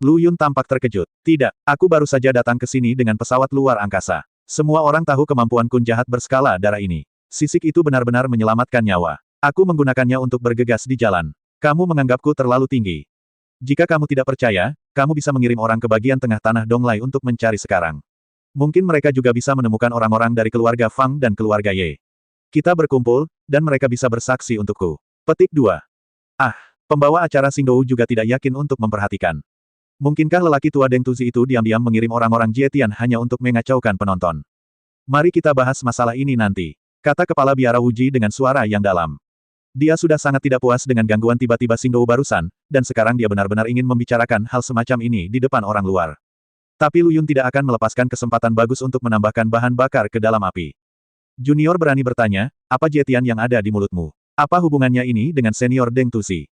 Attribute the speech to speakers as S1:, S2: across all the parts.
S1: Lu Yun tampak terkejut. Tidak, aku baru saja datang ke sini dengan pesawat luar angkasa. Semua orang tahu kemampuan Kun jahat berskala darah ini. Sisik itu benar-benar menyelamatkan nyawa. Aku menggunakannya untuk bergegas di jalan. Kamu menganggapku terlalu tinggi. Jika kamu tidak percaya, kamu bisa mengirim orang ke bagian tengah tanah Donglai untuk mencari sekarang. Mungkin mereka juga bisa menemukan orang-orang dari keluarga Fang dan keluarga Ye. Kita berkumpul, dan mereka bisa bersaksi untukku. Petik 2. Ah, pembawa acara Xingdou juga tidak yakin untuk memperhatikan. Mungkinkah lelaki tua Deng Tuzi itu diam-diam mengirim orang-orang Jietian hanya untuk mengacaukan penonton? Mari kita bahas masalah ini nanti, kata kepala biara Wuji dengan suara yang dalam. Dia sudah sangat tidak puas dengan gangguan tiba-tiba Xingdou barusan, dan sekarang dia benar-benar ingin membicarakan hal semacam ini di depan orang luar. Tapi Lu Yun tidak akan melepaskan kesempatan bagus untuk menambahkan bahan bakar ke dalam api. Junior berani bertanya, apa Jietian yang ada di mulutmu? Apa hubungannya ini dengan senior Deng Tuzi?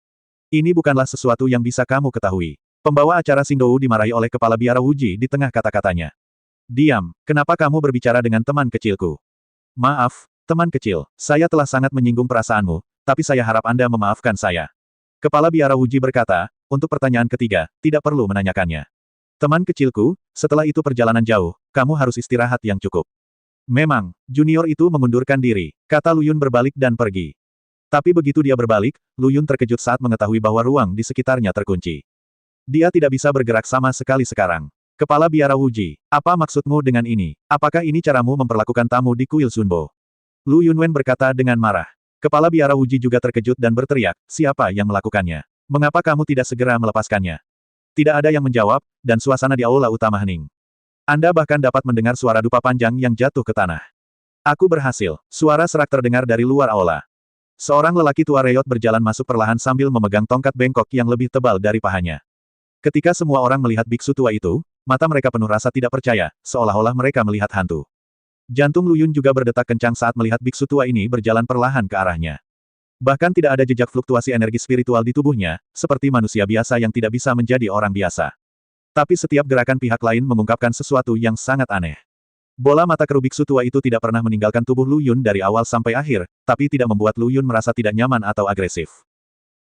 S1: Ini bukanlah sesuatu yang bisa kamu ketahui. Pembawa acara Xingdou dimarahi oleh kepala biara Wuji di tengah kata-katanya. Diam, kenapa kamu berbicara dengan teman kecilku? Maaf, teman kecil, saya telah sangat menyinggung perasaanmu, tapi saya harap Anda memaafkan saya. Kepala biara Wuji berkata, untuk pertanyaan ketiga, tidak perlu menanyakannya. Teman kecilku, setelah itu perjalanan jauh, kamu harus istirahat yang cukup. Memang, junior itu mengundurkan diri, kata Lu Yun berbalik dan pergi. Tapi begitu dia berbalik, Lu Yun terkejut saat mengetahui bahwa ruang di sekitarnya terkunci. Dia tidak bisa bergerak sama sekali sekarang. Kepala biara Wuji, apa maksudmu dengan ini? Apakah ini caramu memperlakukan tamu di kuil Sunbo? Lu Yunwen berkata dengan marah. Kepala biara Wuji juga terkejut dan berteriak, siapa yang melakukannya? Mengapa kamu tidak segera melepaskannya? Tidak ada yang menjawab, dan suasana di aula utama hening. Anda bahkan dapat mendengar suara dupa panjang yang jatuh ke tanah. Aku berhasil. Suara serak terdengar dari luar aula. Seorang lelaki tua reot berjalan masuk perlahan sambil memegang tongkat bengkok yang lebih tebal dari pahanya. Ketika semua orang melihat biksu tua itu, mata mereka penuh rasa tidak percaya, seolah-olah mereka melihat hantu. Jantung Lu Yun juga berdetak kencang saat melihat biksu tua ini berjalan perlahan ke arahnya. Bahkan tidak ada jejak fluktuasi energi spiritual di tubuhnya, seperti manusia biasa yang tidak bisa menjadi orang biasa. Tapi setiap gerakan pihak lain mengungkapkan sesuatu yang sangat aneh. Bola mata keru biksu tua itu tidak pernah meninggalkan tubuh Lu Yun dari awal sampai akhir, tapi tidak membuat Lu Yun merasa tidak nyaman atau agresif.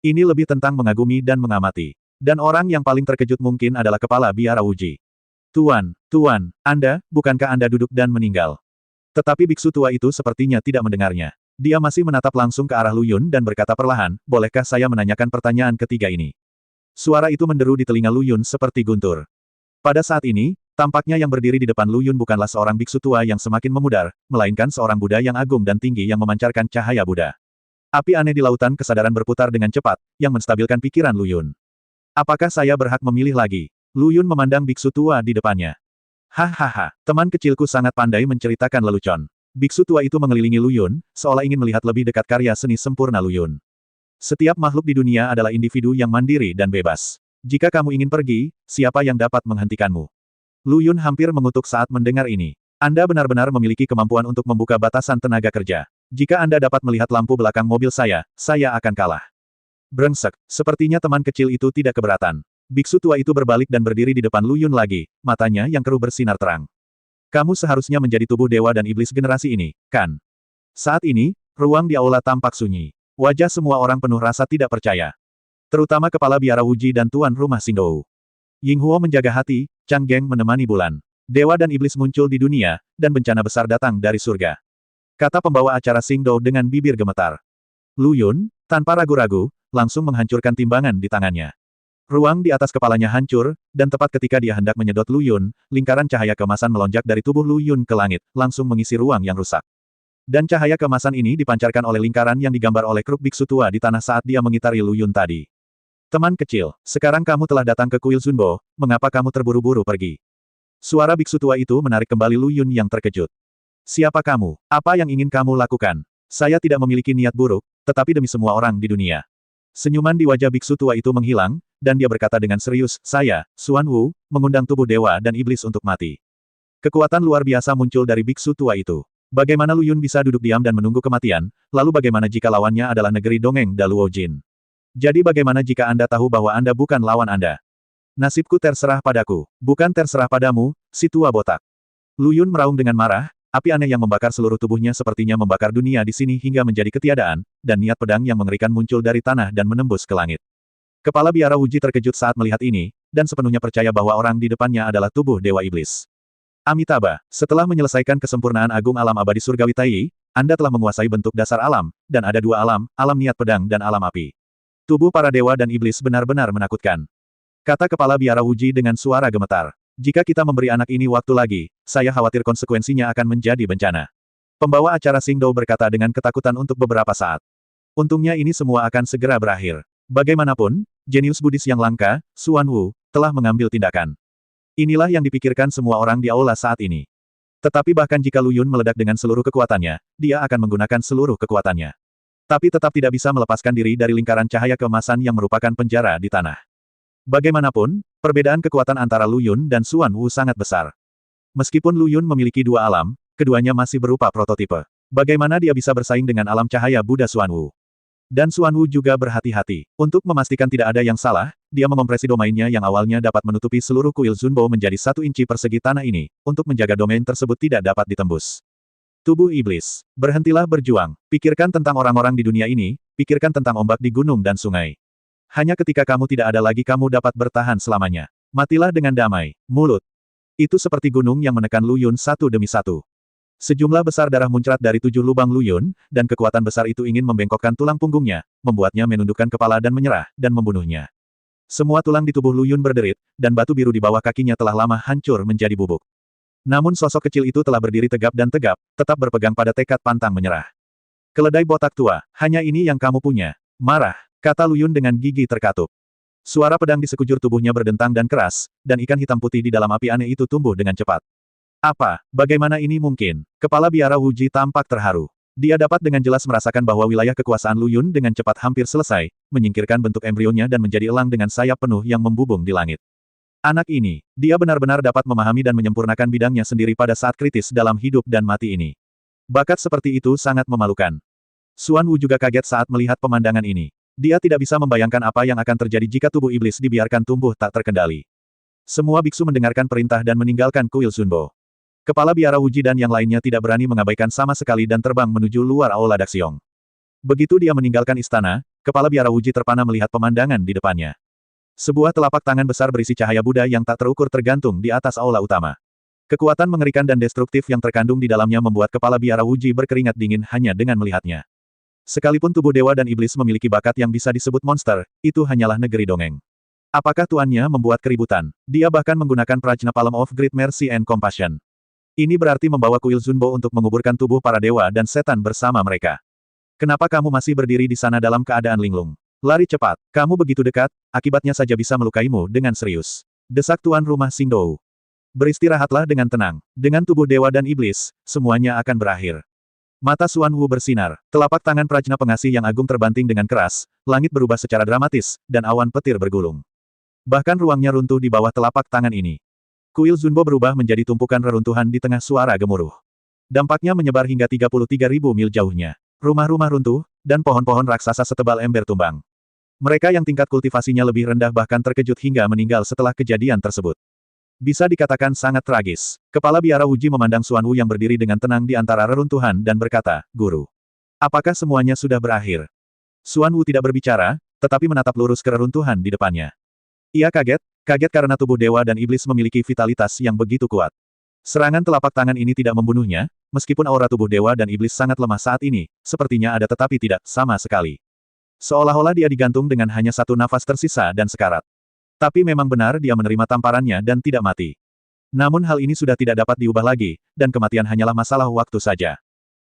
S1: Ini lebih tentang mengagumi dan mengamati. Dan orang yang paling terkejut mungkin adalah kepala biara Wuji. Tuan, Anda, bukankah Anda duduk dan meninggal? Tetapi biksu tua itu sepertinya tidak mendengarnya. Dia masih menatap langsung ke arah Lu Yun dan berkata perlahan, bolehkah saya menanyakan pertanyaan ketiga ini? Suara itu menderu di telinga Lu Yun seperti guntur. Pada saat ini, tampaknya yang berdiri di depan Lu Yun bukanlah seorang biksu tua yang semakin memudar, melainkan seorang Buddha yang agung dan tinggi yang memancarkan cahaya Buddha. Api aneh di lautan kesadaran berputar dengan cepat, yang menstabilkan pikiran Lu Yun. Apakah saya berhak memilih lagi? Lu Yun memandang biksu tua di depannya. Hahaha, teman kecilku sangat pandai menceritakan lelucon. Biksu tua itu mengelilingi Lu Yun, seolah ingin melihat lebih dekat karya seni sempurna Lu Yun. Setiap makhluk di dunia adalah individu yang mandiri dan bebas. Jika kamu ingin pergi, siapa yang dapat menghentikanmu? Lu Yun hampir mengutuk saat mendengar ini. Anda benar-benar memiliki kemampuan untuk membuka batasan tenaga kerja. Jika Anda dapat melihat lampu belakang mobil saya akan kalah. Brengsek, sepertinya teman kecil itu tidak keberatan. Biksu tua itu berbalik dan berdiri di depan Lu Yun lagi, matanya yang keruh bersinar terang. Kamu seharusnya menjadi tubuh dewa dan iblis generasi ini, kan? Saat ini, ruang di aula tampak sunyi. Wajah semua orang penuh rasa tidak percaya. Terutama kepala biara Wuji dan tuan rumah Xingdou. Ying Huo menjaga hati, Chang Geng menemani bulan. Dewa dan iblis muncul di dunia, dan bencana besar datang dari surga. Kata pembawa acara Xingdou dengan bibir gemetar. Lu Yun, tanpa ragu-ragu, langsung menghancurkan timbangan di tangannya. Ruang di atas kepalanya hancur, dan tepat ketika dia hendak menyedot Lu Yun, lingkaran cahaya keemasan melonjak dari tubuh Lu Yun ke langit, langsung mengisi ruang yang rusak. Dan cahaya keemasan ini dipancarkan oleh lingkaran yang digambar oleh kruk biksu tua di tanah saat dia mengitari Lu Yun tadi. Teman kecil, sekarang kamu telah datang ke kuil Zunbo, mengapa kamu terburu-buru pergi? Suara biksu tua itu menarik kembali Lu Yun yang terkejut. Siapa kamu? Apa yang ingin kamu lakukan? Saya tidak memiliki niat buruk, tetapi demi semua orang di dunia. Senyuman di wajah biksu tua itu menghilang, dan dia berkata dengan serius, saya, Xuan Wu, mengundang tubuh dewa dan iblis untuk mati. Kekuatan luar biasa muncul dari biksu tua itu. Bagaimana Lu Yun bisa duduk diam dan menunggu kematian, lalu bagaimana jika lawannya adalah negeri dongeng Daluo Jin? Jadi bagaimana jika Anda tahu bahwa Anda bukan lawan Anda? Nasibku terserah padaku, bukan terserah padamu, si tua botak. Lu Yun meraung dengan marah, api aneh yang membakar seluruh tubuhnya sepertinya membakar dunia di sini hingga menjadi ketiadaan, dan niat pedang yang mengerikan muncul dari tanah dan menembus ke langit. Kepala biara Wuji terkejut saat melihat ini, dan sepenuhnya percaya bahwa orang di depannya adalah tubuh Dewa Iblis. Amitabha, setelah menyelesaikan kesempurnaan agung alam abadi surgawi Tai, Anda telah menguasai bentuk dasar alam, dan ada dua alam, alam niat pedang dan alam api. Tubuh para dewa dan iblis benar-benar menakutkan. Kata Kepala Biara Wuji dengan suara gemetar. Jika kita memberi anak ini waktu lagi, saya khawatir konsekuensinya akan menjadi bencana. Pembawa acara Xingdou berkata dengan ketakutan untuk beberapa saat. Untungnya ini semua akan segera berakhir. Bagaimanapun, jenius Buddhis yang langka, Xuan Wu, telah mengambil tindakan. Inilah yang dipikirkan semua orang di aula saat ini. Tetapi bahkan jika Lu Yun meledak dengan seluruh kekuatannya, dia akan menggunakan seluruh kekuatannya. Tapi tetap tidak bisa melepaskan diri dari lingkaran cahaya keemasan yang merupakan penjara di tanah. Bagaimanapun, perbedaan kekuatan antara Lu Yun dan Xuan Wu sangat besar. Meskipun Lu Yun memiliki dua alam, keduanya masih berupa prototipe. Bagaimana dia bisa bersaing dengan alam cahaya Buddha Xuan Wu? Dan Xuan Wu juga berhati-hati. Untuk memastikan tidak ada yang salah, dia mengompresi domainnya yang awalnya dapat menutupi seluruh kuil Zunbo menjadi 1 inci persegi tanah ini, untuk menjaga domain tersebut tidak dapat ditembus. Tubuh iblis, berhentilah berjuang. Pikirkan tentang orang-orang di dunia ini, pikirkan tentang ombak di gunung dan sungai. Hanya ketika kamu tidak ada lagi kamu dapat bertahan selamanya. Matilah dengan damai, mulut. Itu seperti gunung yang menekan Lu Yun satu demi satu. Sejumlah besar darah muncrat dari 7 lubang Lu Yun, dan kekuatan besar itu ingin membengkokkan tulang punggungnya, membuatnya menundukkan kepala dan menyerah, dan membunuhnya. Semua tulang di tubuh Lu Yun berderit, dan batu biru di bawah kakinya telah lama hancur menjadi bubuk. Namun sosok kecil itu telah berdiri tegap dan tegap, tetap berpegang pada tekad pantang menyerah. Keledai botak tua, hanya ini yang kamu punya. Marah, kata Lu Yun dengan gigi terkatup. Suara pedang di sekujur tubuhnya berdentang dan keras, dan ikan hitam putih di dalam api aneh itu tumbuh dengan cepat. Apa? Bagaimana ini mungkin? Kepala Biara Wuji tampak terharu. Dia dapat dengan jelas merasakan bahwa wilayah kekuasaan Lu Yun dengan cepat hampir selesai, menyingkirkan bentuk embrionya dan menjadi elang dengan sayap penuh yang membubung di langit. Anak ini, dia benar-benar dapat memahami dan menyempurnakan bidangnya sendiri pada saat kritis dalam hidup dan mati ini. Bakat seperti itu sangat memalukan. Xuan Wu juga kaget saat melihat pemandangan ini. Dia tidak bisa membayangkan apa yang akan terjadi jika tubuh iblis dibiarkan tumbuh tak terkendali. Semua biksu mendengarkan perintah dan meninggalkan kuil Zunbo. Kepala Biara Wuji dan yang lainnya tidak berani mengabaikan sama sekali dan terbang menuju luar Aula Daxiong. Begitu dia meninggalkan istana, Kepala Biara Wuji terpana melihat pemandangan di depannya. Sebuah telapak tangan besar berisi cahaya Buddha yang tak terukur tergantung di atas aula utama. Kekuatan mengerikan dan destruktif yang terkandung di dalamnya membuat Kepala Biara Wuji berkeringat dingin hanya dengan melihatnya. Sekalipun tubuh dewa dan iblis memiliki bakat yang bisa disebut monster, itu hanyalah negeri dongeng. Apakah tuannya membuat keributan? Dia bahkan menggunakan Prajna Palm of Great Mercy and Compassion. Ini berarti membawa kuil Zunbo untuk menguburkan tubuh para dewa dan setan bersama mereka. Kenapa kamu masih berdiri di sana dalam keadaan linglung? Lari cepat, kamu begitu dekat, akibatnya saja bisa melukaimu dengan serius. Desak tuan rumah Xingdou. Beristirahatlah dengan tenang. Dengan tubuh dewa dan iblis, semuanya akan berakhir. Mata Xuan Wu bersinar, telapak tangan Prajna pengasih yang agung terbanting dengan keras, langit berubah secara dramatis, dan awan petir bergulung. Bahkan ruangnya runtuh di bawah telapak tangan ini. Kuil Zunbo berubah menjadi tumpukan reruntuhan di tengah suara gemuruh. Dampaknya menyebar hingga 33.000 mil jauhnya. Rumah-rumah runtuh, dan pohon-pohon raksasa setebal ember tumbang. Mereka yang tingkat kultivasinya lebih rendah bahkan terkejut hingga meninggal setelah kejadian tersebut. Bisa dikatakan sangat tragis. Kepala Biara Wuji memandang Xuan Wu yang berdiri dengan tenang di antara reruntuhan dan berkata, "Guru, apakah semuanya sudah berakhir?" Xuan Wu tidak berbicara, tetapi menatap lurus ke reruntuhan di depannya. Ia kaget karena tubuh dewa dan iblis memiliki vitalitas yang begitu kuat. Serangan telapak tangan ini tidak membunuhnya, meskipun aura tubuh dewa dan iblis sangat lemah saat ini, sepertinya ada tetapi tidak sama sekali. Seolah-olah dia digantung dengan hanya satu nafas tersisa dan sekarat. Tapi memang benar dia menerima tamparannya dan tidak mati. Namun hal ini sudah tidak dapat diubah lagi, dan kematian hanyalah masalah waktu saja.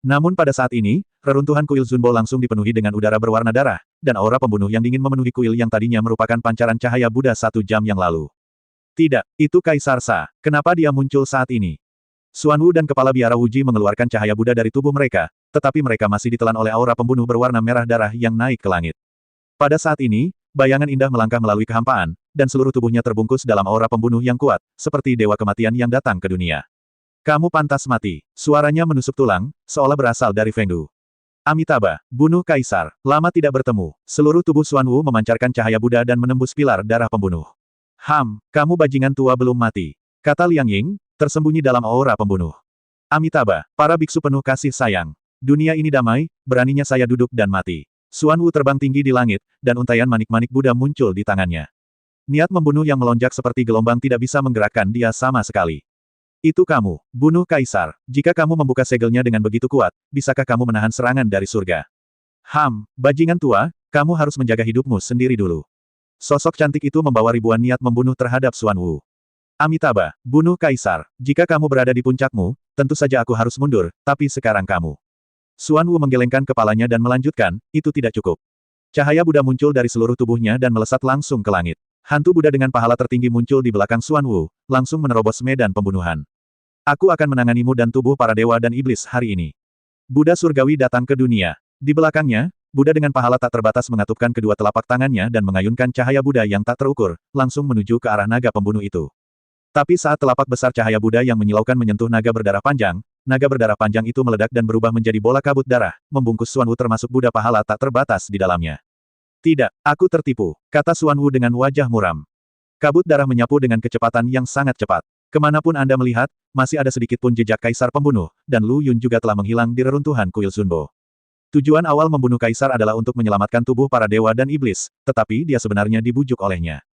S1: Namun pada saat ini, reruntuhan kuil Zunbo langsung dipenuhi dengan udara berwarna darah, dan aura pembunuh yang dingin memenuhi kuil yang tadinya merupakan pancaran cahaya Buddha 1 jam yang lalu. Tidak, itu Kaisar Sa. Kenapa dia muncul saat ini? Xuan Wu dan Kepala Biara Wuji mengeluarkan cahaya Buddha dari tubuh mereka, tetapi mereka masih ditelan oleh aura pembunuh berwarna merah darah yang naik ke langit. Pada saat ini, bayangan indah melangkah melalui kehampaan, dan seluruh tubuhnya terbungkus dalam aura pembunuh yang kuat, seperti dewa kematian yang datang ke dunia. Kamu pantas mati. Suaranya menusuk tulang, seolah berasal dari Fengdu. Amitabha, bunuh Kaisar. Lama tidak bertemu. Seluruh tubuh Xuan Wu memancarkan cahaya Buddha dan menembus pilar darah pembunuh. Kamu bajingan tua belum mati. Kata Liang Ying, tersembunyi dalam aura pembunuh. Amitabha, para biksu penuh kasih sayang. Dunia ini damai, beraninya saya duduk dan mati. Xuan Wu terbang tinggi di langit, dan untaian manik-manik Buddha muncul di tangannya. Niat membunuh yang melonjak seperti gelombang tidak bisa menggerakkan dia sama sekali. Itu kamu, bunuh kaisar. Jika kamu membuka segelnya dengan begitu kuat, bisakah kamu menahan serangan dari surga? Bajingan tua, kamu harus menjaga hidupmu sendiri dulu. Sosok cantik itu membawa ribuan niat membunuh terhadap Xuan Wu. Amitabha, bunuh kaisar. Jika kamu berada di puncakmu, tentu saja aku harus mundur, tapi sekarang kamu. Xuan Wu menggelengkan kepalanya dan melanjutkan, itu tidak cukup. Cahaya Buddha muncul dari seluruh tubuhnya dan melesat langsung ke langit. Hantu Buddha dengan pahala tertinggi muncul di belakang Xuan Wu, langsung menerobos medan pembunuhan. Aku akan menanganimu dan tubuh para dewa dan iblis hari ini. Buddha surgawi datang ke dunia. Di belakangnya, Buddha dengan pahala tak terbatas mengatupkan kedua telapak tangannya dan mengayunkan cahaya Buddha yang tak terukur, langsung menuju ke arah naga pembunuh itu. Tapi saat telapak besar cahaya Buddha yang menyilaukan menyentuh naga berdarah panjang itu meledak dan berubah menjadi bola kabut darah, membungkus Xuan Wu termasuk Buddha pahala tak terbatas di dalamnya. Tidak, aku tertipu, kata Xuan Wu dengan wajah muram. Kabut darah menyapu dengan kecepatan yang sangat cepat. Kemanapun Anda melihat, masih ada sedikit pun jejak kaisar pembunuh, dan Lu Yun juga telah menghilang di reruntuhan kuil Zunbo. Tujuan awal membunuh kaisar adalah untuk menyelamatkan tubuh para dewa dan iblis, tetapi dia sebenarnya dibujuk olehnya.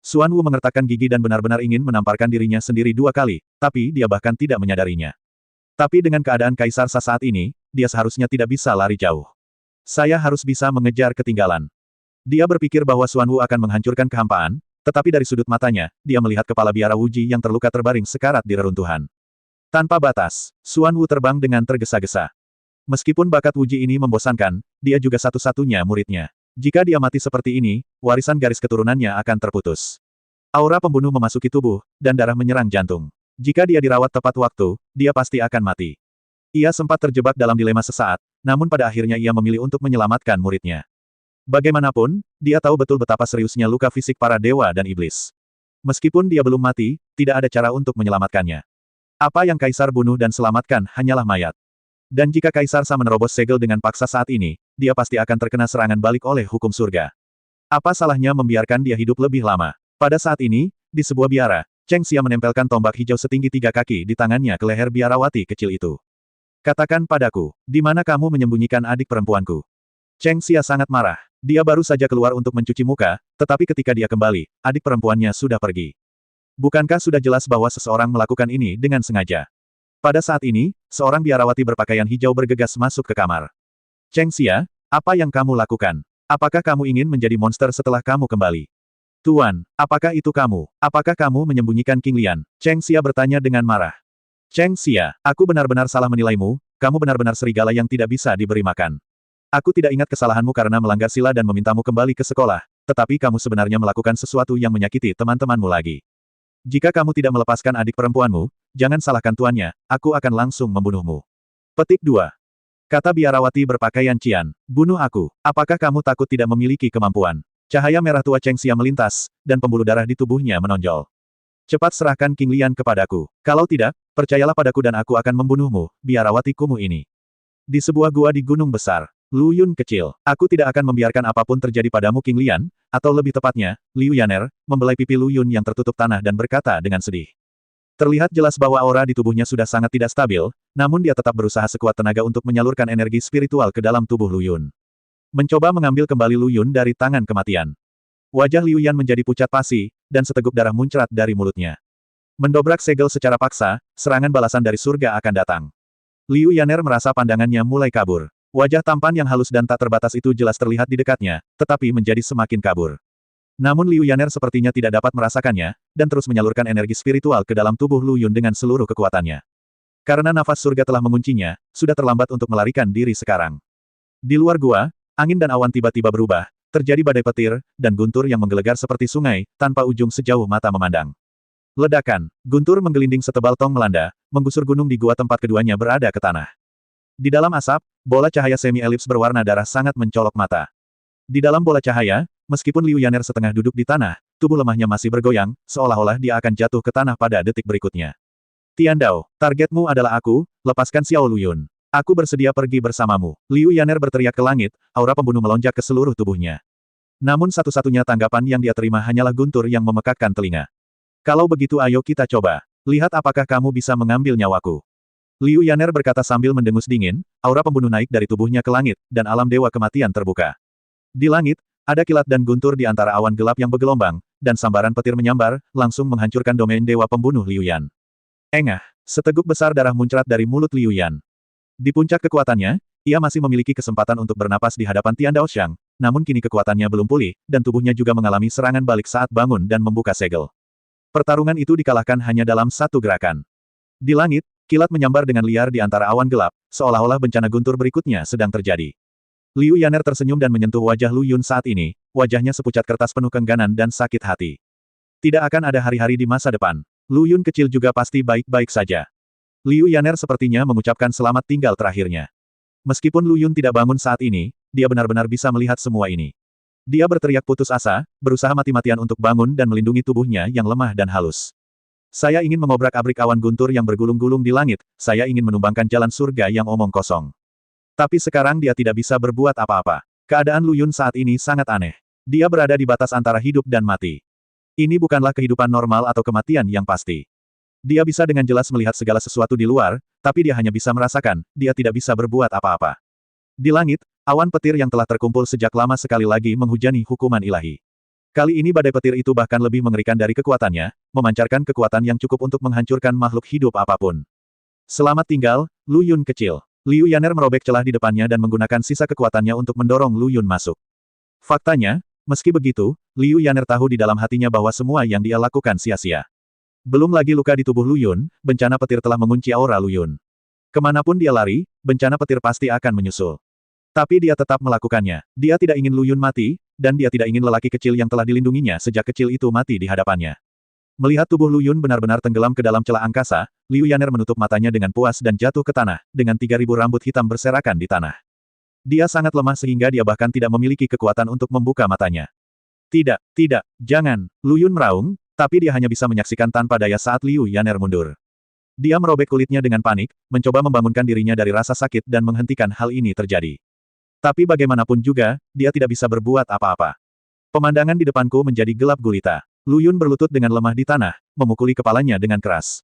S1: Xuan Wu mengertakkan gigi dan benar-benar ingin menamparkan dirinya sendiri 2 kali, tapi dia bahkan tidak menyadarinya. Tapi dengan keadaan kaisar saat ini, dia seharusnya tidak bisa lari jauh. Saya harus bisa mengejar ketinggalan. Dia berpikir bahwa Xuan Wu akan menghancurkan kehampaan, tetapi dari sudut matanya, dia melihat kepala biara Wuji yang terluka terbaring sekarat di reruntuhan. Tanpa batas, Xuan Wu terbang dengan tergesa-gesa. Meskipun bakat Wuji ini membosankan, dia juga satu-satunya muridnya. Jika dia mati seperti ini, warisan garis keturunannya akan terputus. Aura pembunuh memasuki tubuh, dan darah menyerang jantung. Jika dia dirawat tepat waktu, dia pasti akan mati. Ia sempat terjebak dalam dilema sesaat, namun pada akhirnya ia memilih untuk menyelamatkan muridnya. Bagaimanapun, dia tahu betul betapa seriusnya luka fisik para dewa dan iblis. Meskipun dia belum mati, tidak ada cara untuk menyelamatkannya. Apa yang kaisar bunuh dan selamatkan hanyalah mayat. Dan jika kaisar Sa menerobos segel dengan paksa saat ini, dia pasti akan terkena serangan balik oleh hukum surga. Apa salahnya membiarkan dia hidup lebih lama? Pada saat ini, di sebuah biara, Cheng Xia menempelkan tombak hijau setinggi 3 kaki di tangannya ke leher biarawati kecil itu. Katakan padaku, di mana kamu menyembunyikan adik perempuanku? Cheng Xia sangat marah. Dia baru saja keluar untuk mencuci muka, tetapi ketika dia kembali, adik perempuannya sudah pergi. Bukankah sudah jelas bahwa seseorang melakukan ini dengan sengaja? Pada saat ini, seorang biarawati berpakaian hijau bergegas masuk ke kamar. Cheng Xia, apa yang kamu lakukan? Apakah kamu ingin menjadi monster setelah kamu kembali? Tuan, apakah itu kamu? Apakah kamu menyembunyikan King Lian? Cheng Xia bertanya dengan marah. Cheng Xia, aku benar-benar salah menilaimu, kamu benar-benar serigala yang tidak bisa diberi makan. Aku tidak ingat kesalahanmu karena melanggar sila dan memintamu kembali ke sekolah, tetapi kamu sebenarnya melakukan sesuatu yang menyakiti teman-temanmu lagi. Jika kamu tidak melepaskan adik perempuanmu, jangan salahkan tuannya, aku akan langsung membunuhmu. Petik 2. Kata biarawati berpakaian Cian, bunuh aku, apakah kamu takut tidak memiliki kemampuan? Cahaya merah tua Cheng Xia melintas, dan pembuluh darah di tubuhnya menonjol. Cepat serahkan King Lian kepadaku, kalau tidak, percayalah padaku dan aku akan membunuhmu, biarawati kumuh ini. Di sebuah gua di gunung besar. Lu Yun kecil, aku tidak akan membiarkan apapun terjadi padamu King Lian, atau lebih tepatnya, Liu Yaner, membelai pipi Lu Yun yang tertutup tanah dan berkata dengan sedih. Terlihat jelas bahwa aura di tubuhnya sudah sangat tidak stabil, namun dia tetap berusaha sekuat tenaga untuk menyalurkan energi spiritual ke dalam tubuh Lu Yun. Mencoba mengambil kembali Lu Yun dari tangan kematian. Wajah Liu Yan menjadi pucat pasi, dan seteguk darah muncrat dari mulutnya. Mendobrak segel secara paksa, serangan balasan dari surga akan datang. Liu Yaner merasa pandangannya mulai kabur. Wajah tampan yang halus dan tak terbatas itu jelas terlihat di dekatnya, tetapi menjadi semakin kabur. Namun Liu Yaner sepertinya tidak dapat merasakannya, dan terus menyalurkan energi spiritual ke dalam tubuh Lu Yun dengan seluruh kekuatannya. Karena nafas surga telah menguncinya, sudah terlambat untuk melarikan diri sekarang. Di luar gua, angin dan awan tiba-tiba berubah, terjadi badai petir, dan guntur yang menggelegar seperti sungai, tanpa ujung sejauh mata memandang. Ledakan, guntur menggelinding setebal tong melanda, menggusur gunung di gua tempat keduanya berada ke tanah. Di dalam asap, bola cahaya semi-elips berwarna darah sangat mencolok mata. Di dalam bola cahaya, meskipun Liu Yaner setengah duduk di tanah, tubuh lemahnya masih bergoyang, seolah-olah dia akan jatuh ke tanah pada detik berikutnya. Tian Dao, targetmu adalah aku, lepaskan Xiao Lu Yun. Aku bersedia pergi bersamamu. Liu Yaner berteriak ke langit, aura pembunuh melonjak ke seluruh tubuhnya. Namun satu-satunya tanggapan yang dia terima hanyalah guntur yang memekakkan telinga. Kalau begitu ayo kita coba. Lihat apakah kamu bisa mengambil nyawaku. Liu Yaner berkata sambil mendengus dingin, aura pembunuh naik dari tubuhnya ke langit, dan alam dewa kematian terbuka. Di langit, Ada kilat dan guntur di antara awan gelap yang bergelombang, dan sambaran petir menyambar, langsung menghancurkan domain dewa pembunuh Liu Yan. Engah, seteguk besar darah muncrat dari mulut Liu Yan. Di puncak kekuatannya, ia masih memiliki kesempatan untuk bernapas di hadapan Tian Daoxiang, namun kini kekuatannya belum pulih, dan tubuhnya juga mengalami serangan balik saat bangun dan membuka segel. Pertarungan itu dikalahkan hanya dalam satu gerakan. Di langit, kilat menyambar dengan liar di antara awan gelap, seolah-olah bencana guntur berikutnya sedang terjadi. Liu Yaner tersenyum dan menyentuh wajah Lu Yun saat ini, wajahnya sepucat kertas penuh kengganan dan sakit hati. Tidak akan ada hari-hari di masa depan. Lu Yun kecil juga pasti baik-baik saja. Liu Yaner sepertinya mengucapkan selamat tinggal terakhirnya. Meskipun Lu Yun tidak bangun saat ini, dia benar-benar bisa melihat semua ini. Dia berteriak putus asa, berusaha mati-matian untuk bangun dan melindungi tubuhnya yang lemah dan halus. Saya ingin mengobrak-abrik awan guntur yang bergulung-gulung di langit, saya ingin menumbangkan jalan surga yang omong kosong. Tapi sekarang dia tidak bisa berbuat apa-apa. Keadaan Lu Yun saat ini sangat aneh. Dia berada di batas antara hidup dan mati. Ini bukanlah kehidupan normal atau kematian yang pasti. Dia bisa dengan jelas melihat segala sesuatu di luar, tapi dia hanya bisa merasakan, dia tidak bisa berbuat apa-apa. Di langit, awan petir yang telah terkumpul sejak lama sekali lagi menghujani hukuman ilahi. Kali ini badai petir itu bahkan lebih mengerikan dari kekuatannya, memancarkan kekuatan yang cukup untuk menghancurkan makhluk hidup apapun. Selamat tinggal, Lu Yun kecil. Liu Yaner merobek celah di depannya dan menggunakan sisa kekuatannya untuk mendorong Lu Yun masuk. Faktanya, meski begitu, Liu Yaner tahu di dalam hatinya bahwa semua yang dia lakukan sia-sia. Belum lagi luka di tubuh Lu Yun, bencana petir telah mengunci aura Lu Yun. Kemanapun dia lari, bencana petir pasti akan menyusul. Tapi dia tetap melakukannya. Dia tidak ingin Lu Yun mati, dan dia tidak ingin lelaki kecil yang telah dilindunginya sejak kecil itu mati di hadapannya. Melihat tubuh Lu Yun benar-benar tenggelam ke dalam celah angkasa, Liu Yaner menutup matanya dengan puas dan jatuh ke tanah, dengan 3.000 rambut hitam berserakan di tanah. Dia sangat lemah sehingga dia bahkan tidak memiliki kekuatan untuk membuka matanya. Tidak, jangan, Lu Yun meraung, tapi dia hanya bisa menyaksikan tanpa daya saat Liu Yaner mundur. Dia merobek kulitnya dengan panik, mencoba membangunkan dirinya dari rasa sakit dan menghentikan hal ini terjadi. Tapi bagaimanapun juga, dia tidak bisa berbuat apa-apa. Pemandangan di depanku menjadi gelap gulita. Lu Yun berlutut dengan lemah di tanah, memukuli kepalanya dengan keras.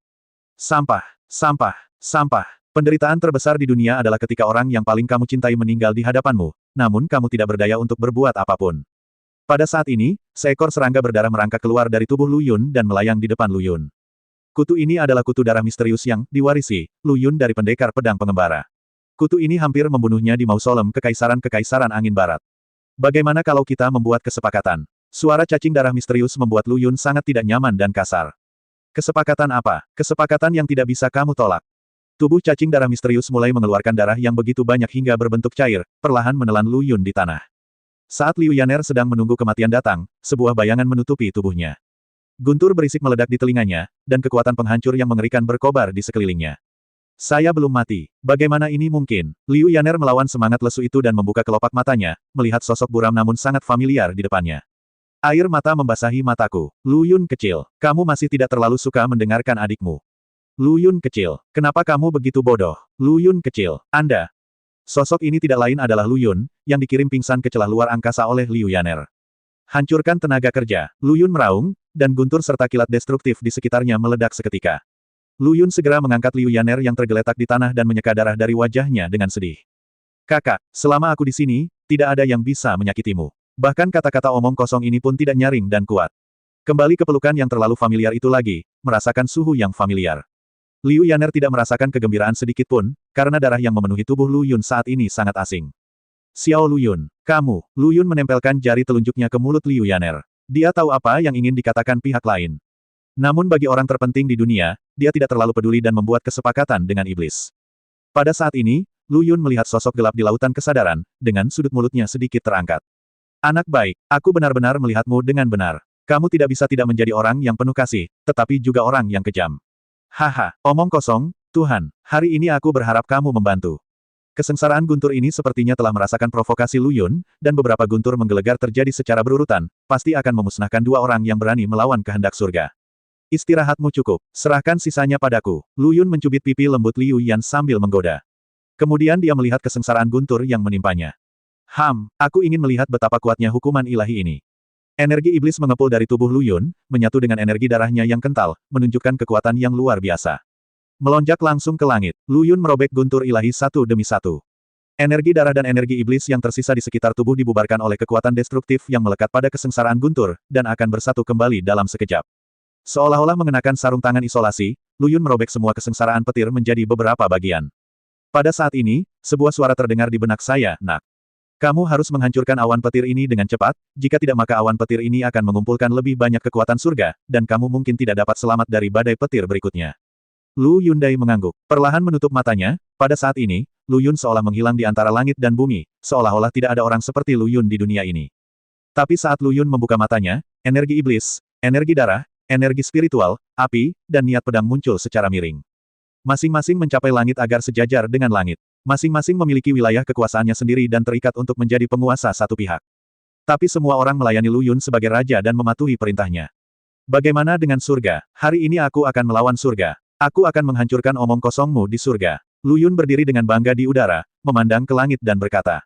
S1: Sampah, sampah, sampah. Penderitaan terbesar di dunia adalah ketika orang yang paling kamu cintai meninggal di hadapanmu, namun kamu tidak berdaya untuk berbuat apapun. Pada saat ini, seekor serangga berdarah merangkak keluar dari tubuh Lu Yun dan melayang di depan Lu Yun. Kutu ini adalah kutu darah misterius yang diwarisi Lu Yun dari pendekar pedang pengembara. Kutu ini hampir membunuhnya di mausolem kekaisaran angin barat. Bagaimana kalau kita membuat kesepakatan? Suara cacing darah misterius membuat Lu Yun sangat tidak nyaman dan kasar. Kesepakatan apa? Kesepakatan yang tidak bisa kamu tolak. Tubuh cacing darah misterius mulai mengeluarkan darah yang begitu banyak hingga berbentuk cair, perlahan menelan Lu Yun di tanah. Saat Liu Yaner sedang menunggu kematian datang, sebuah bayangan menutupi tubuhnya. Guntur berisik meledak di telinganya, dan kekuatan penghancur yang mengerikan berkobar di sekelilingnya. Saya belum mati. Bagaimana ini mungkin? Liu Yaner melawan semangat lesu itu dan membuka kelopak matanya, melihat sosok buram namun sangat familiar di depannya. Air mata membasahi mataku. Lu Yun kecil, kamu masih tidak terlalu suka mendengarkan adikmu. Lu Yun kecil, kenapa kamu begitu bodoh? Lu Yun kecil, Anda. Sosok ini tidak lain adalah Lu Yun, yang dikirim pingsan ke celah luar angkasa oleh Liu Yaner. Hancurkan tenaga kerja. Lu Yun meraung, dan guntur serta kilat destruktif di sekitarnya meledak seketika. Lu Yun segera mengangkat Liu Yaner yang tergeletak di tanah dan menyeka darah dari wajahnya dengan sedih. Kakak, selama aku di sini, tidak ada yang bisa menyakitimu. Bahkan kata-kata omong kosong ini pun tidak nyaring dan kuat. Kembali ke pelukan yang terlalu familiar itu lagi, merasakan suhu yang familiar. Liu Yaner tidak merasakan kegembiraan sedikit pun, karena darah yang memenuhi tubuh Lu Yun saat ini sangat asing. Xiao Lu Yun, kamu, Lu Yun menempelkan jari telunjuknya ke mulut Liu Yaner. Dia tahu apa yang ingin dikatakan pihak lain. Namun bagi orang terpenting di dunia, dia tidak terlalu peduli dan membuat kesepakatan dengan iblis. Pada saat ini, Lu Yun melihat sosok gelap di lautan kesadaran, dengan sudut mulutnya sedikit terangkat. Anak baik, aku benar-benar melihatmu dengan benar. Kamu tidak bisa tidak menjadi orang yang penuh kasih, tetapi juga orang yang kejam. Haha, omong kosong, Tuhan, hari ini aku berharap kamu membantu. Kesengsaraan guntur ini sepertinya telah merasakan provokasi Lu Yun, dan beberapa guntur menggelegar terjadi secara berurutan, pasti akan memusnahkan dua orang yang berani melawan kehendak surga. Istirahatmu cukup, serahkan sisanya padaku. Lu Yun mencubit pipi lembut Liu Yan sambil menggoda. Kemudian dia melihat kesengsaraan guntur yang menimpanya. Aku ingin melihat betapa kuatnya hukuman ilahi ini. Energi iblis mengepul dari tubuh Lu Yun, menyatu dengan energi darahnya yang kental, menunjukkan kekuatan yang luar biasa. Melonjak langsung ke langit, Lu Yun merobek guntur ilahi satu demi satu. Energi darah dan energi iblis yang tersisa di sekitar tubuh dibubarkan oleh kekuatan destruktif yang melekat pada kesengsaraan guntur, dan akan bersatu kembali dalam sekejap. Seolah-olah mengenakan sarung tangan isolasi, Lu Yun merobek semua kesengsaraan petir menjadi beberapa bagian. Pada saat ini, sebuah suara terdengar di benak saya, "Nak. Kamu harus menghancurkan awan petir ini dengan cepat, jika tidak maka awan petir ini akan mengumpulkan lebih banyak kekuatan surga, dan kamu mungkin tidak dapat selamat dari badai petir berikutnya." Lu Yundai mengangguk. Perlahan menutup matanya, pada saat ini, Lu Yun seolah menghilang di antara langit dan bumi, seolah-olah tidak ada orang seperti Lu Yun di dunia ini. Tapi saat Lu Yun membuka matanya, energi iblis, energi darah, energi spiritual, api, dan niat pedang muncul secara miring. Masing-masing mencapai langit agar sejajar dengan langit. Masing-masing memiliki wilayah kekuasaannya sendiri dan terikat untuk menjadi penguasa satu pihak. Tapi semua orang melayani Lu Yun sebagai raja dan mematuhi perintahnya. Bagaimana dengan surga? Hari ini aku akan melawan surga. Aku akan menghancurkan omong kosongmu di surga. Lu Yun berdiri dengan bangga di udara, memandang ke langit dan berkata,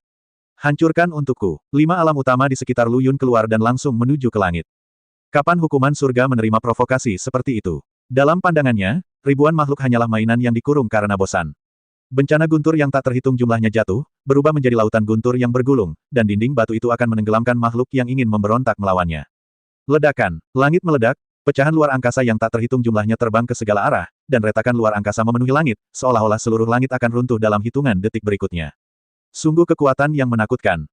S1: "Hancurkan untukku." 5 alam utama di sekitar Lu Yun keluar dan langsung menuju ke langit. Kapan hukuman surga menerima provokasi seperti itu? Dalam pandangannya, ribuan makhluk hanyalah mainan yang dikurung karena bosan. Bencana guntur yang tak terhitung jumlahnya jatuh, berubah menjadi lautan guntur yang bergulung, dan dinding batu itu akan menenggelamkan makhluk yang ingin memberontak melawannya. Ledakan, langit meledak, pecahan luar angkasa yang tak terhitung jumlahnya terbang ke segala arah, dan retakan luar angkasa memenuhi langit, seolah-olah seluruh langit akan runtuh dalam hitungan detik berikutnya. Sungguh kekuatan yang menakutkan.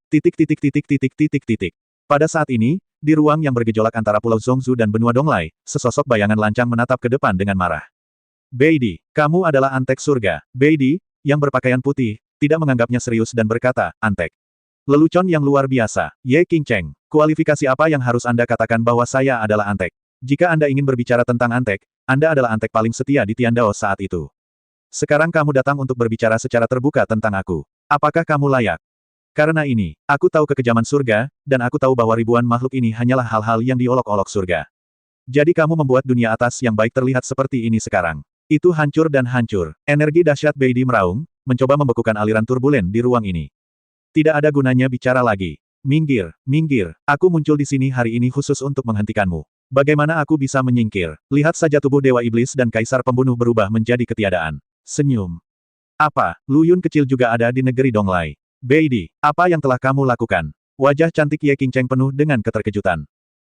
S1: Pada saat ini, di ruang yang bergejolak antara Pulau Zhongzhou dan benua Donglai, sesosok bayangan lancang menatap ke depan dengan marah. "Beidi, kamu adalah antek surga." Beidi, yang berpakaian putih, tidak menganggapnya serius dan berkata, "Antek. Lelucon yang luar biasa. Ye Qingcheng, kualifikasi apa yang harus Anda katakan bahwa saya adalah antek? Jika Anda ingin berbicara tentang antek, Anda adalah antek paling setia di Tiandao saat itu. Sekarang kamu datang untuk berbicara secara terbuka tentang aku. Apakah kamu layak? Karena ini, aku tahu kekejaman surga, dan aku tahu bahwa ribuan makhluk ini hanyalah hal-hal yang diolok-olok surga. Jadi kamu membuat dunia atas yang baik terlihat seperti ini sekarang. Itu hancur dan hancur." Energi dahsyat Beidi meraung, mencoba membekukan aliran turbulen di ruang ini. "Tidak ada gunanya bicara lagi. Minggir, minggir. Aku muncul di sini hari ini khusus untuk menghentikanmu. Bagaimana aku bisa menyingkir? Lihat saja tubuh Dewa Iblis dan Kaisar Pembunuh berubah menjadi ketiadaan." Senyum. "Apa, Lu Yun kecil juga ada di negeri Donglai? Beidi, apa yang telah kamu lakukan?" Wajah cantik Ye Qingcheng penuh dengan keterkejutan.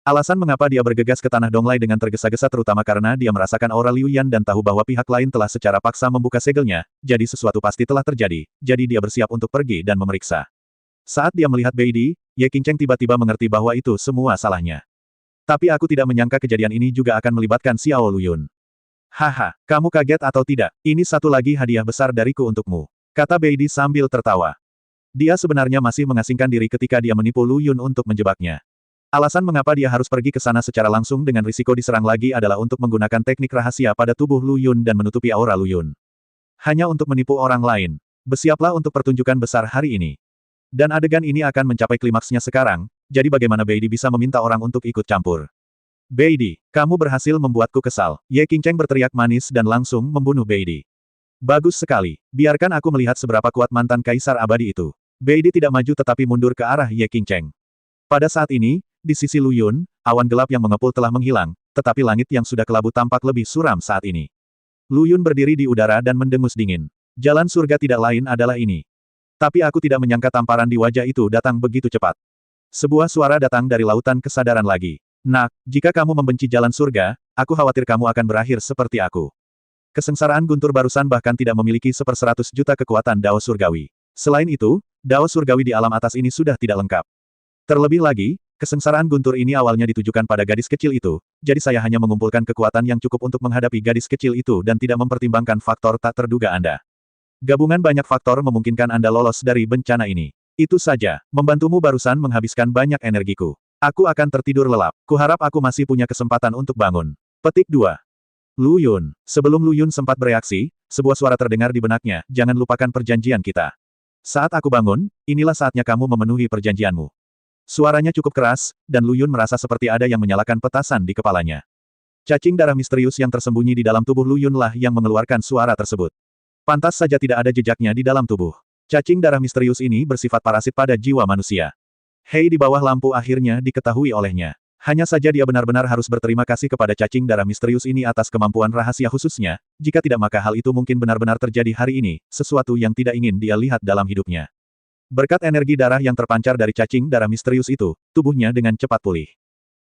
S1: Alasan mengapa dia bergegas ke tanah Donglai dengan tergesa-gesa terutama karena dia merasakan aura Liu Yan dan tahu bahwa pihak lain telah secara paksa membuka segelnya, jadi sesuatu pasti telah terjadi, jadi dia bersiap untuk pergi dan memeriksa. Saat dia melihat Beidi, Ye Qingcheng tiba-tiba mengerti bahwa itu semua salahnya. "Tapi aku tidak menyangka kejadian ini juga akan melibatkan Xiao Lu Yun." "Haha, kamu kaget atau tidak? Ini satu lagi hadiah besar dariku untukmu," kata Beidi sambil tertawa. Dia sebenarnya masih mengasingkan diri ketika dia menipu Lu Yun untuk menjebaknya. Alasan mengapa dia harus pergi ke sana secara langsung dengan risiko diserang lagi adalah untuk menggunakan teknik rahasia pada tubuh Lu Yun dan menutupi aura Lu Yun. Hanya untuk menipu orang lain. Bersiaplah untuk pertunjukan besar hari ini. Dan adegan ini akan mencapai klimaksnya sekarang, jadi bagaimana Beidi bisa meminta orang untuk ikut campur? "Beidi, kamu berhasil membuatku kesal." Ye Qingcheng berteriak manis dan langsung membunuh Beidi. "Bagus sekali. Biarkan aku melihat seberapa kuat mantan kaisar abadi itu." Beidi tidak maju tetapi mundur ke arah Ye Qingcheng. Pada saat ini, di sisi Lu Yun, awan gelap yang mengepul telah menghilang, tetapi langit yang sudah kelabu tampak lebih suram saat ini. Lu Yun berdiri di udara dan mendengus dingin. Jalan surga tidak lain adalah ini. Tapi aku tidak menyangka tamparan di wajah itu datang begitu cepat. Sebuah suara datang dari lautan kesadaran lagi. "Nak, jika kamu membenci jalan surga, aku khawatir kamu akan berakhir seperti aku." Kesengsaraan guntur barusan bahkan tidak memiliki 1/100 juta kekuatan Dao Surgawi. Selain itu, Dao Surgawi di alam atas ini sudah tidak lengkap. Terlebih lagi, kesengsaraan guntur ini awalnya ditujukan pada gadis kecil itu, jadi saya hanya mengumpulkan kekuatan yang cukup untuk menghadapi gadis kecil itu dan tidak mempertimbangkan faktor tak terduga Anda. Gabungan banyak faktor memungkinkan Anda lolos dari bencana ini. Itu saja, membantumu barusan menghabiskan banyak energiku. Aku akan tertidur lelap. Kuharap aku masih punya kesempatan untuk bangun. Petik 2. Lu Yun. Sebelum Lu Yun sempat bereaksi, sebuah suara terdengar di benaknya, "Jangan lupakan perjanjian kita. Saat aku bangun, inilah saatnya kamu memenuhi perjanjianmu." Suaranya cukup keras, dan Lu Yun merasa seperti ada yang menyalakan petasan di kepalanya. Cacing darah misterius yang tersembunyi di dalam tubuh Lu Yun lah yang mengeluarkan suara tersebut. Pantas saja tidak ada jejaknya di dalam tubuh. Cacing darah misterius ini bersifat parasit pada jiwa manusia. Hei di bawah lampu akhirnya diketahui olehnya. Hanya saja dia benar-benar harus berterima kasih kepada cacing darah misterius ini atas kemampuan rahasia khususnya, jika tidak maka hal itu mungkin benar-benar terjadi hari ini, sesuatu yang tidak ingin dia lihat dalam hidupnya. Berkat energi darah yang terpancar dari cacing darah misterius itu, tubuhnya dengan cepat pulih.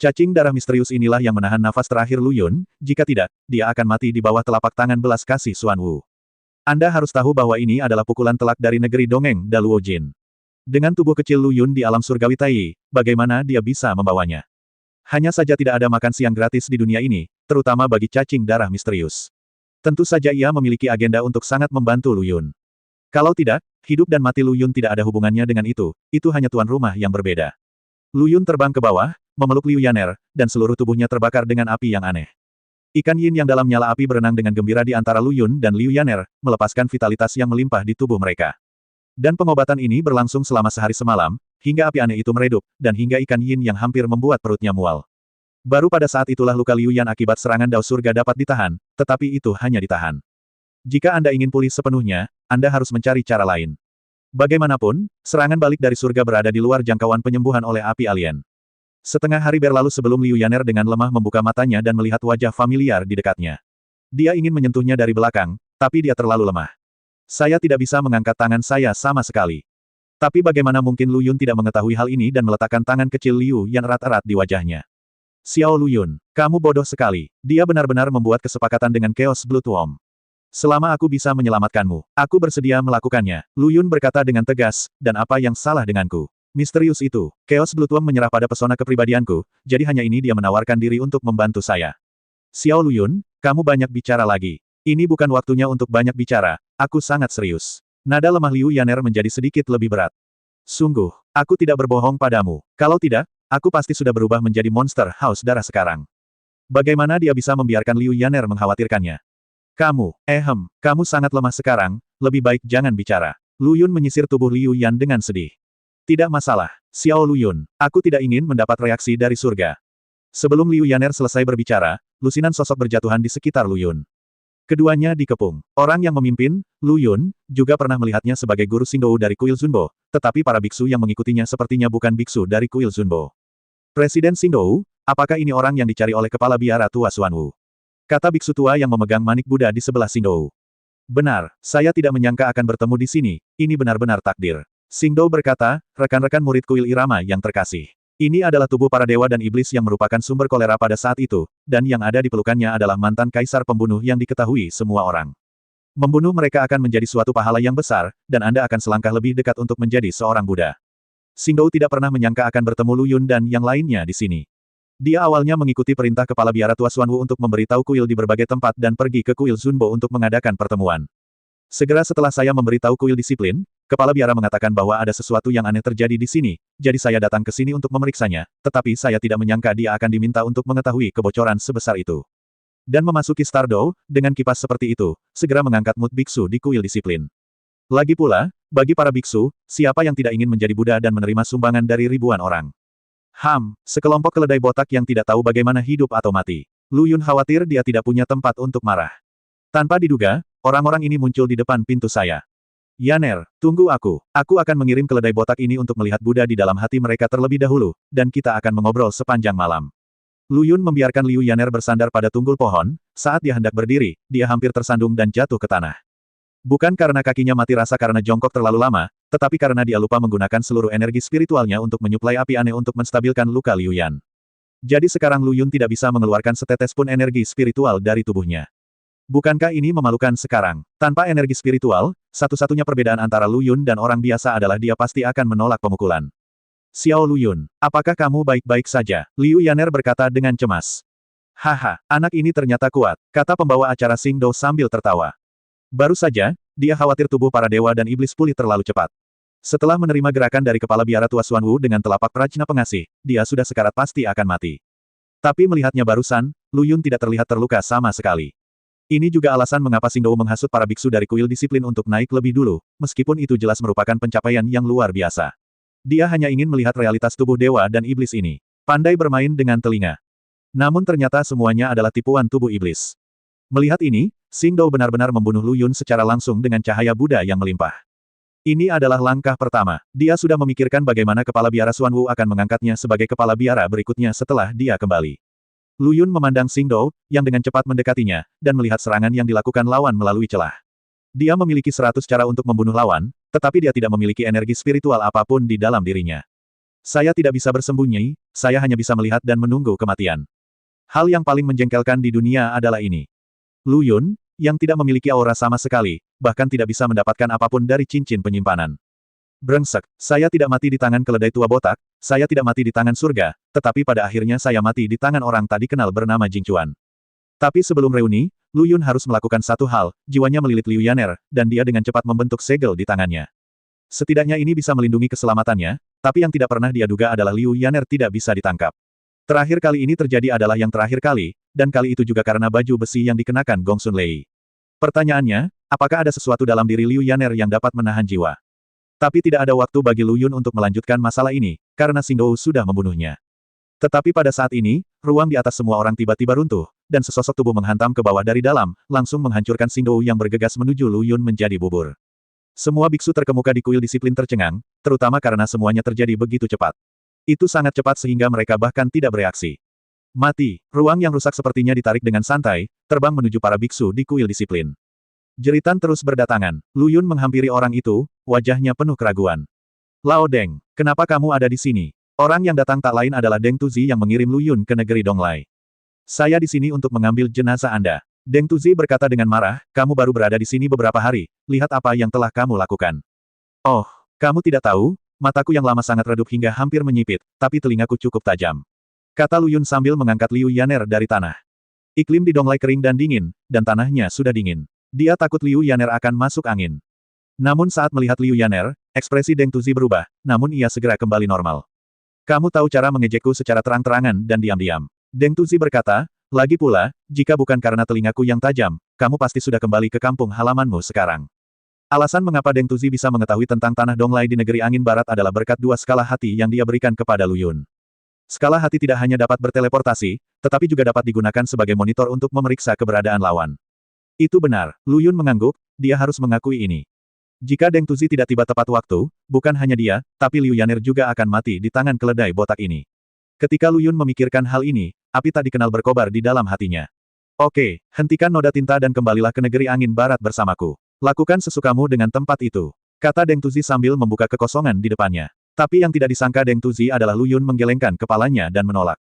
S1: Cacing darah misterius inilah yang menahan nafas terakhir Lu Yun, jika tidak, dia akan mati di bawah telapak tangan belas kasih Xuan Wu. Anda harus tahu bahwa ini adalah pukulan telak dari negeri dongeng Daluo Jin. Dengan tubuh kecil Lu Yun di alam surgawi Tai, bagaimana dia bisa membawanya? Hanya saja tidak ada makan siang gratis di dunia ini, terutama bagi cacing darah misterius. Tentu saja ia memiliki agenda untuk sangat membantu Lu Yun. Kalau tidak, hidup dan mati Lu Yun tidak ada hubungannya dengan itu hanya tuan rumah yang berbeda. Lu Yun terbang ke bawah, memeluk Liu Yaner, dan seluruh tubuhnya terbakar dengan api yang aneh. Ikan yin yang dalam nyala api berenang dengan gembira di antara Lu Yun dan Liu Yaner, melepaskan vitalitas yang melimpah di tubuh mereka. Dan pengobatan ini berlangsung selama sehari semalam, hingga api aneh itu meredup, dan hingga ikan yin yang hampir membuat perutnya mual. Baru pada saat itulah luka Liu Yan akibat serangan Dao Surga dapat ditahan, tetapi itu hanya ditahan. Jika Anda ingin pulih sepenuhnya, Anda harus mencari cara lain. Bagaimanapun, serangan balik dari surga berada di luar jangkauan penyembuhan oleh api alien. Setengah hari berlalu sebelum Liu Yaner dengan lemah membuka matanya dan melihat wajah familiar di dekatnya. Dia ingin menyentuhnya dari belakang, tapi dia terlalu lemah. Saya tidak bisa mengangkat tangan saya sama sekali. Tapi bagaimana mungkin Lu Yun tidak mengetahui hal ini dan meletakkan tangan kecil Liu Yan erat-erat di wajahnya. Xiao Lu Yun, kamu bodoh sekali. Dia benar-benar membuat kesepakatan dengan Chaos Blood Worm. Selama aku bisa menyelamatkanmu, aku bersedia melakukannya. Lu Yun berkata dengan tegas, dan apa yang salah denganku? Misterius itu, Chaos Blood Worm menyerah pada pesona kepribadianku, jadi hanya ini dia menawarkan diri untuk membantu saya. Xiao Lu Yun, kamu banyak bicara lagi. Ini bukan waktunya untuk banyak bicara, aku sangat serius. Nada lemah Liu Yaner menjadi sedikit lebih berat. Sungguh, aku tidak berbohong padamu. Kalau tidak, aku pasti sudah berubah menjadi monster haus darah sekarang. Bagaimana dia bisa membiarkan Liu Yaner mengkhawatirkannya? Kamu sangat lemah sekarang, lebih baik jangan bicara. Lu Yun menyisir tubuh Liu Yan dengan sedih. Tidak masalah, Xiao Lu Yun, aku tidak ingin mendapat reaksi dari surga. Sebelum Liu Yaner selesai berbicara, lusinan sosok berjatuhan di sekitar Lu Yun. Keduanya dikepung. Orang yang memimpin, Lu Yun, juga pernah melihatnya sebagai guru Xingdou dari Kuil Zunbo, tetapi para biksu yang mengikutinya sepertinya bukan biksu dari Kuil Zunbo. Presiden Xingdou, apakah ini orang yang dicari oleh kepala biara tua Xuan Wu? Kata biksu tua yang memegang manik Buddha di sebelah Xingdou. Benar, saya tidak menyangka akan bertemu di sini, ini benar-benar takdir. Xingdou berkata, rekan-rekan murid kuil Irama yang terkasih. Ini adalah tubuh para dewa dan iblis yang merupakan sumber kolera pada saat itu, dan yang ada di pelukannya adalah mantan kaisar pembunuh yang diketahui semua orang. Membunuh mereka akan menjadi suatu pahala yang besar, dan Anda akan selangkah lebih dekat untuk menjadi seorang Buddha. Xingdou tidak pernah menyangka akan bertemu Lu Yun dan yang lainnya di sini. Dia awalnya mengikuti perintah kepala biara tua Xuan Wu untuk memberitahu kuil di berbagai tempat dan pergi ke kuil Zunbo untuk mengadakan pertemuan. Segera setelah saya memberitahu kuil disiplin, kepala biara mengatakan bahwa ada sesuatu yang aneh terjadi di sini, jadi saya datang ke sini untuk memeriksanya, tetapi saya tidak menyangka dia akan diminta untuk mengetahui kebocoran sebesar itu. Dan memasuki Stardow, dengan kipas seperti itu, segera mengangkat mood biksu di kuil disiplin. Lagi pula, bagi para biksu, siapa yang tidak ingin menjadi Buddha dan menerima sumbangan dari ribuan orang? Sekelompok keledai botak yang tidak tahu bagaimana hidup atau mati. Lu Yun khawatir dia tidak punya tempat untuk marah. Tanpa diduga, orang-orang ini muncul di depan pintu saya. Yaner, tunggu aku. Aku akan mengirim keledai botak ini untuk melihat Buddha di dalam hati mereka terlebih dahulu, dan kita akan mengobrol sepanjang malam. Lu Yun membiarkan Liu Yaner bersandar pada tunggul pohon, saat dia hendak berdiri, dia hampir tersandung dan jatuh ke tanah. Bukan karena kakinya mati rasa karena jongkok terlalu lama, tetapi karena dia lupa menggunakan seluruh energi spiritualnya untuk menyuplai api aneh untuk menstabilkan luka Liu Yan. Jadi sekarang Lu Yun tidak bisa mengeluarkan setetes pun energi spiritual dari tubuhnya. Bukankah ini memalukan sekarang? Tanpa energi spiritual, satu-satunya perbedaan antara Lu Yun dan orang biasa adalah dia pasti akan menolak pemukulan. Xiao Lu Yun, apakah kamu baik-baik saja? Liu Yaner berkata dengan cemas. Haha, anak ini ternyata kuat, kata pembawa acara Xingdou sambil tertawa. Baru saja, dia khawatir tubuh para dewa dan iblis pulih terlalu cepat. Setelah menerima gerakan dari kepala biara tua Xuan Wu dengan telapak prajna pengasih, dia sudah sekarat pasti akan mati. Tapi melihatnya barusan, Lu Yun tidak terlihat terluka sama sekali. Ini juga alasan mengapa Xingdou menghasut para biksu dari kuil disiplin untuk naik lebih dulu, meskipun itu jelas merupakan pencapaian yang luar biasa. Dia hanya ingin melihat realitas tubuh dewa dan iblis ini. Pandai bermain dengan telinga. Namun ternyata semuanya adalah tipuan tubuh iblis. Melihat ini, Xingdou benar-benar membunuh Lu Yun secara langsung dengan cahaya Buddha yang melimpah. Ini adalah langkah pertama. Dia sudah memikirkan bagaimana kepala biara Xuan Wu akan mengangkatnya sebagai kepala biara berikutnya setelah dia kembali. Lu Yun memandang Xing Dou, yang dengan cepat mendekatinya, dan melihat serangan yang dilakukan lawan melalui celah. Dia memiliki 100 cara untuk membunuh lawan, tetapi dia tidak memiliki energi spiritual apapun di dalam dirinya. Saya tidak bisa bersembunyi, saya hanya bisa melihat dan menunggu kematian. Hal yang paling menjengkelkan di dunia adalah ini. Lu Yun, yang tidak memiliki aura sama sekali, bahkan tidak bisa mendapatkan apapun dari cincin penyimpanan. Brengsek, saya tidak mati di tangan keledai tua botak, saya tidak mati di tangan surga, tetapi pada akhirnya saya mati di tangan orang tadi kenal bernama Jing Chuan. Tapi sebelum reuni, Lu Yun harus melakukan satu hal, jiwanya melilit Liu Yaner, dan dia dengan cepat membentuk segel di tangannya. Setidaknya ini bisa melindungi keselamatannya, tapi yang tidak pernah dia duga adalah Liu Yaner tidak bisa ditangkap. Terakhir kali ini terjadi adalah yang terakhir kali, dan kali itu juga karena baju besi yang dikenakan Gong Sun Lei. Pertanyaannya, apakah ada sesuatu dalam diri Liu Yaner yang dapat menahan jiwa? Tapi tidak ada waktu bagi Lu Yun untuk melanjutkan masalah ini, karena Xing Dou sudah membunuhnya. Tetapi pada saat ini, ruang di atas semua orang tiba-tiba runtuh, dan sesosok tubuh menghantam ke bawah dari dalam, langsung menghancurkan Xing Dou yang bergegas menuju Lu Yun menjadi bubur. Semua biksu terkemuka di kuil disiplin tercengang, terutama karena semuanya terjadi begitu cepat. Itu sangat cepat sehingga mereka bahkan tidak bereaksi. Mati, ruang yang rusak sepertinya ditarik dengan santai, terbang menuju para biksu di kuil disiplin. Jeritan terus berdatangan. Lu Yun menghampiri orang itu, wajahnya penuh keraguan. Lao Deng, kenapa kamu ada di sini? Orang yang datang tak lain adalah Deng Tuzi yang mengirim Lu Yun ke negeri Donglai. Saya di sini untuk mengambil jenazah Anda. Deng Tuzi berkata dengan marah, kamu baru berada di sini beberapa hari, lihat apa yang telah kamu lakukan. Oh, kamu tidak tahu, mataku yang lama sangat redup hingga hampir menyipit, tapi telingaku cukup tajam. Kata Lu Yun sambil mengangkat Liu Yaner dari tanah. Iklim di Donglai kering dan dingin, dan tanahnya sudah dingin. Dia takut Liu Yaner akan masuk angin. Namun saat melihat Liu Yaner, ekspresi Deng Tuzi berubah, namun ia segera kembali normal. Kamu tahu cara mengejekku secara terang-terangan dan diam-diam. Deng Tuzi berkata, lagi pula, jika bukan karena telingaku yang tajam, kamu pasti sudah kembali ke kampung halamanmu sekarang. Alasan mengapa Deng Tuzi bisa mengetahui tentang tanah Donglai di negeri angin barat adalah berkat dua skala hati yang dia berikan kepada Lu Yun. Skala hati tidak hanya dapat berteleportasi, tetapi juga dapat digunakan sebagai monitor untuk memeriksa keberadaan lawan. Itu benar, Lu Yun mengangguk, dia harus mengakui ini. Jika Deng Tuzi tidak tiba tepat waktu, bukan hanya dia, tapi Liu Yaner juga akan mati di tangan keledai botak ini. Ketika Lu Yun memikirkan hal ini, api tak dikenal berkobar di dalam hatinya. Oke, hentikan noda tinta dan kembalilah ke negeri angin barat bersamaku. Lakukan sesukamu dengan tempat itu, kata Deng Tuzi sambil membuka kekosongan di depannya. Tapi yang tidak disangka Deng Tuzi adalah Lu Yun menggelengkan kepalanya dan menolak.